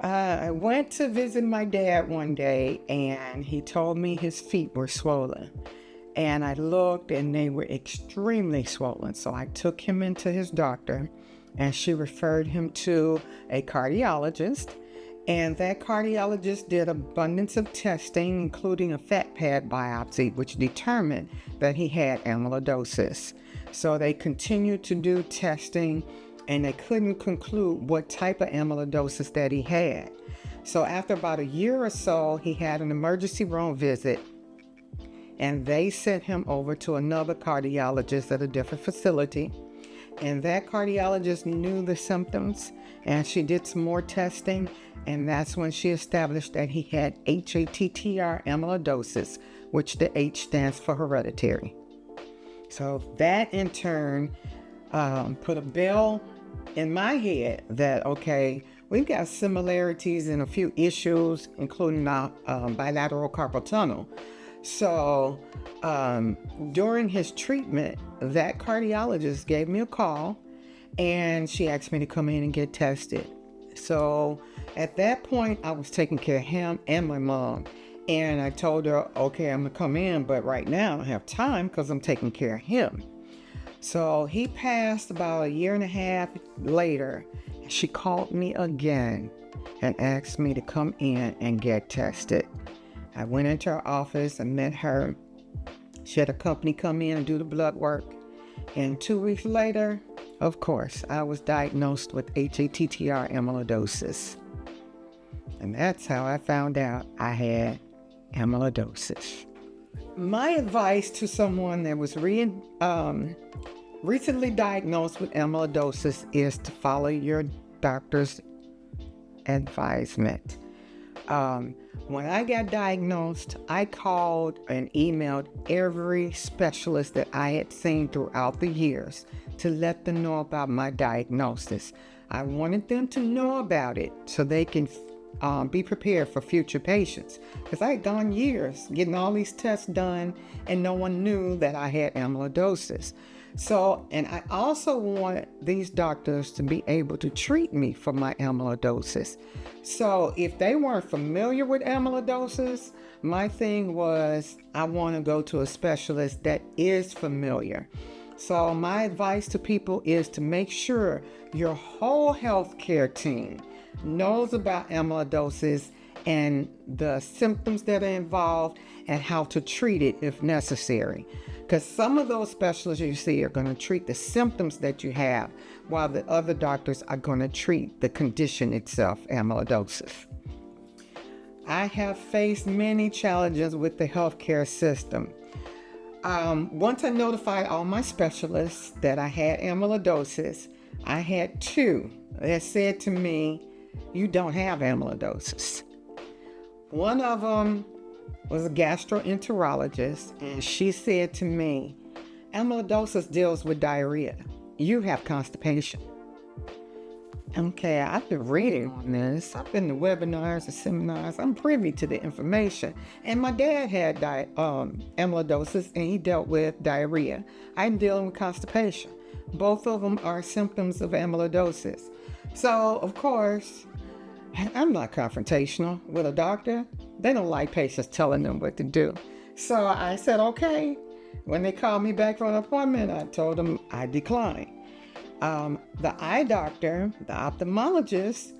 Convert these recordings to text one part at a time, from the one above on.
I went to visit my dad one day and he told me his feet were swollen. And I looked and they were extremely swollen. So I took him into his doctor and she referred him to a cardiologist. And that cardiologist did abundance of testing, including a fat pad biopsy, which determined that he had amyloidosis. So they continued to do testing and they couldn't conclude what type of amyloidosis that he had. So after about a year or so, he had an emergency room visit and they sent him over to another cardiologist at a different facility. And that cardiologist knew the symptoms and she did some more testing. And that's when she established that he had ATTR amyloidosis, which the H stands for hereditary. So that in turn put a bell in my head that, okay, we've got similarities in a few issues, including bilateral carpal tunnel. So during his treatment, that cardiologist gave me a call and she asked me to come in and get tested. So at that point, I was taking care of him and my mom. And I told her, okay, I'm going to come in, but right now I don't have time because I'm taking care of him. So he passed about a year and a half later. She called me again and asked me to come in and get tested. I went into her office and met her. She had a company come in and do the blood work. And 2 weeks later, of course, I was diagnosed with ATTR amyloidosis. And that's how I found out I had amyloidosis. My advice to someone that was recently diagnosed with amyloidosis is to follow your doctor's advisement. When I got diagnosed, I called and emailed every specialist that I had seen throughout the years to let them know about my diagnosis. I wanted them to know about it so they can be prepared for future patients. Because I had gone years getting all these tests done and no one knew that I had amyloidosis. So, and I also want these doctors to be able to treat me for my amyloidosis. So if they weren't familiar with amyloidosis, my thing was I want to go to a specialist that is familiar. So my advice to people is to make sure your whole healthcare team knows about amyloidosis and the symptoms that are involved and how to treat it if necessary. Because some of those specialists you see are going to treat the symptoms that you have, while the other doctors are going to treat the condition itself, amyloidosis. I have faced many challenges with the healthcare system. Once I notified all my specialists that I had amyloidosis, I had two that said to me, "You don't have amyloidosis." One of them was a gastroenterologist, and she said to me, "Amyloidosis deals with diarrhea. You have constipation." Okay, I've been reading on this. I've been to webinars and seminars. I'm privy to the information. And my dad had amyloidosis, and he dealt with diarrhea. I'm dealing with constipation. Both of them are symptoms of amyloidosis. So, of course, I'm not confrontational with a doctor. They don't like patients telling them what to do. So I said, okay. When they called me back for an appointment, I told them I declined. The eye doctor, the ophthalmologist,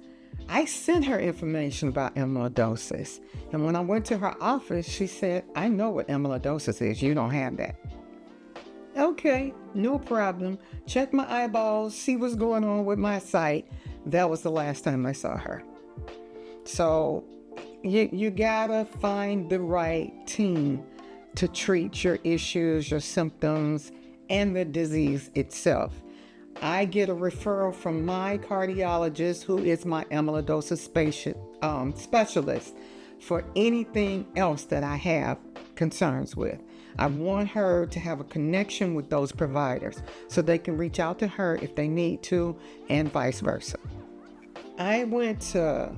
I sent her information about amyloidosis. And when I went to her office, she said, "I know what amyloidosis is. You don't have that." Okay, no problem. Check my eyeballs, see what's going on with my sight. That was the last time I saw her. So you gotta find the right team to treat your issues, your symptoms, and the disease itself. I get a referral from my cardiologist, who is my amyloidosis specialist, for anything else that I have concerns with. I want her to have a connection with those providers so they can reach out to her if they need to, and vice versa. I went to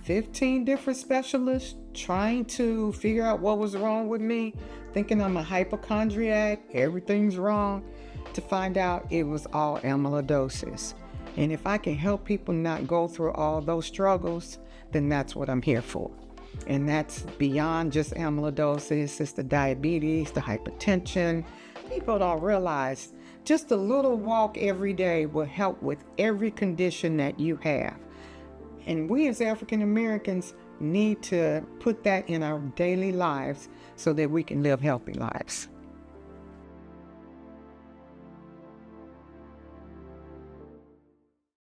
15 different specialists trying to figure out what was wrong with me, thinking I'm a hypochondriac, everything's wrong, to find out it was all amyloidosis. And if I can help people not go through all those struggles, then that's what I'm here for. And that's beyond just amyloidosis. It's the diabetes, the hypertension. People don't realize just a little walk every day will help with every condition that you have. And we as African Americans need to put that in our daily lives so that we can live healthy lives.